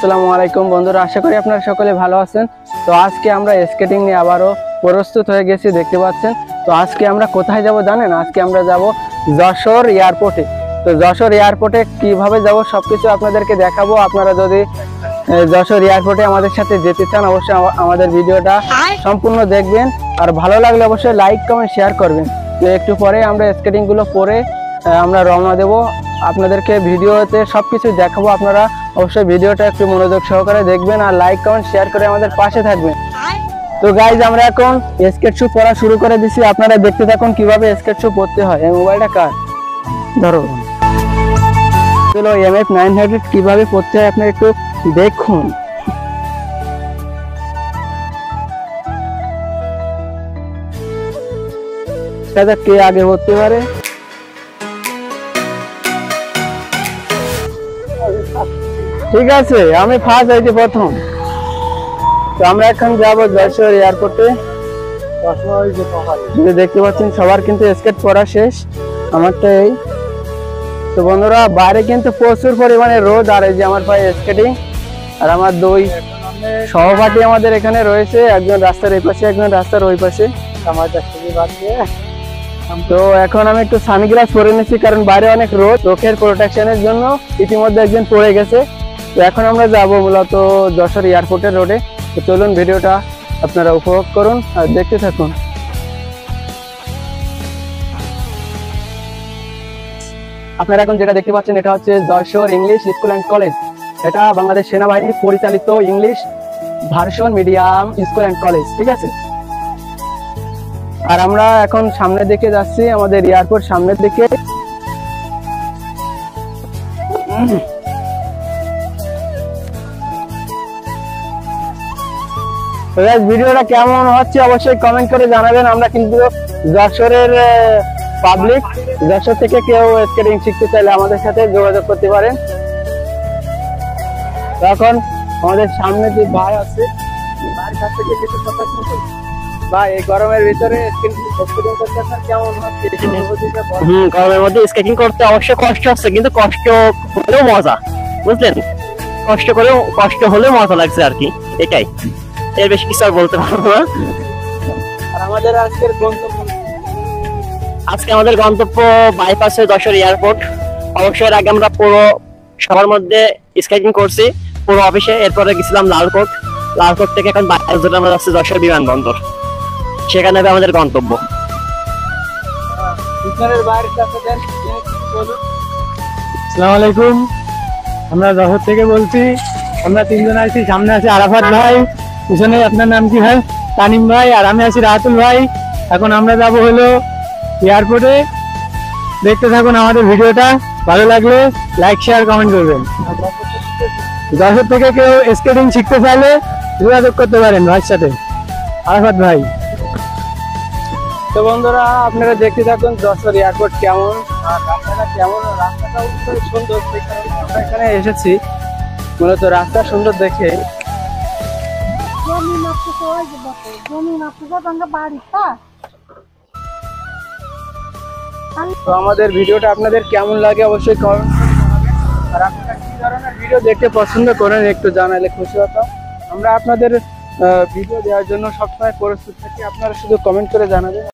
আসসালামু আলাইকুম বন্ধুরা, আশা করি আপনারা সকলে ভালো আছেন। তো আজকে আমরা স্কেটিং নিয়ে আবারও প্রস্তুত হয়ে গেছি, দেখতে পাচ্ছেন। তো আজকে আমরা কোথায় যাব জানেন? আজকে আমরা যাব যশোর এয়ারপোর্টে। তো যশোর এয়ারপোর্টে কিভাবে যাব সবকিছু আপনাদেরকে দেখাবো। আপনারা যদি যশোর এয়ারপোর্টে আমাদের সাথে যেতে চান, অবশ্যই আমাদের ভিডিওটা সম্পূর্ণ দেখবেন, আর ভালো লাগলে অবশ্যই লাইক কমেন্ট শেয়ার করবেন। তো একটু পরে আমরা স্কেটিংগুলো পরে আমরা রওনা দেব। আপনাদেরকে ভিডিওতে সবকিছু দেখাবো, আপনারা অবশ্যই ভিডিওটা একটু মনোযোগ সহকারে দেখবেন আর লাইক কমেন্ট শেয়ার করে আমাদের পাশে থাকবেন। তো গাইজ, আমরা এখন স্কেট শু পড়া শুরু করে দিছি। আপনারা দেখতে থাকুন কিভাবে স্কেট শু পড়তে হয়। এই মোবাইলটা কার ধরো, MF 900 কিভাবে পড়তে হয় আপনারা একটু দেখুন। কে আগে পড়তে পারে? ঠিক আছে, আমি ফার্স্ট হয়েছি প্রথম। তো আমরা এখন যাব যশোর এয়ারপোর্টে। দেখতে পাচ্ছেন সবার কিন্তু স্কেট পরা শেষ, আমারটা এই। তো বন্ধুরা, বাইরে কিন্তু প্রচুর পরিমাণে রোদ, আর এই যে আমার পায়ে স্কেটিং, আর আমার দুই সহপাঠী আমাদের এখানে রয়েছে, একজন রাস্তার এই পাশে, একজন রাস্তার ওই পাশে। তো এখন আমি একটু সানগ্লাস পরে নিচ্ছি, কারণ বাইরে অনেক রোদ, চোখের প্রোটেকশনের জন্য। ইতিমধ্যে একজন পড়ে গেছে। তো এখন আমরা যাব মূলত যশোর এয়ারপোর্টের রোডে। তো চলুন, ভিডিওটা আপনারা উপভোগ করুন আর দেখতে থাকুন। আপনারা এখন যেটা দেখতে পাচ্ছেন, এটা হচ্ছে Jessore English school and college. এটা বাংলাদেশ সেনাবাহিনী পরিচালিত English version medium school and college, ঠিক আছে। আর আমরা এখন সামনের দিকে যাচ্ছি, আমাদের এয়ারপোর্ট সামনের দিকে। ভিডিওটা কেমন হচ্ছে অবশ্যই কমেন্ট করে জানাবেন। আমরা কিন্তু যশোরের পাবলিক, যশোর থেকে কেউ স্কেটিং শিখতে চাইলে আমাদের সাথে যোগাযোগ করতে পারেন। এখন আমাদের সামনে যে ভাই আছে, ভাইয়ের কাছ থেকে কিছু কথা শুনতে। ভাই, এই গরমের ভিতরে স্কেটিং করতে আপনার কেমন হচ্ছে? গরমের মধ্যে স্কেটিং করতে অবশ্যই কষ্ট হচ্ছে, কিন্তু কষ্ট হলেও মজা, বুঝলেন? কষ্ট হলেও মজা লাগছে আর কি, এটাই। এর বেশি কিছু আর বলতে পারবো না। আর আমাদের আজকে আমাদের গন্তব্য বাইপাসে যশোর এয়ারপোর্ট। অবশ্যই আগে আমরা পুরো সবার মধ্যে স্কেটিং করছি পুরো অফিসে, এরপরে গেছিলাম লালকোট থেকে এখন আমরা যাচ্ছি যশোর বিমানবন্দর, সেখানে আমাদের গন্তব্য। আসসালামু আলাইকুম, আমরা যশোর থেকে বলছি। আমরা তিনজন আছি, সামনে আছে আরাফাত ভাই, পিছনে আপনার নাম কি ভাই? তানিম ভাই, আর আমি আছি রাহাতুল ভাই। এখন আমরা যাব হলো এয়ারপোর্টে। দেখতে থাকুন আমাদের ভিডিওটা, ভালো লাগলে লাইক শেয়ার কমেন্ট করবেন। যশোর থেকে কেউ স্কেটিং শিখতে চাইলে যোগাযোগ করতে পারেন ভাইয়ের সাথে, আরাফাত ভাই। তো বন্ধুরা, আপনারা দেখতে থাকুন যশোর এয়ারপোর্ট কেমন আর রাস্তাটা কেমন। রাস্তাটা সুন্দর, আমরা এখানে এসেছি মূলত রাস্তা সুন্দর দেখে। তো আমাদের ভিডিওটা আপনাদের কেমন লাগে অবশ্যই কমেন্ট করে জানাবেন। আর আপনারা কি ধরনের ভিডিও দেখতে পছন্দ করেন একটু জানালে খুশি হতাম। আমরা আপনাদের ভিডিও দেওয়ার জন্য সবসময় প্রস্তুত থাকি, আপনারা শুধু কমেন্ট করে জানাবেন।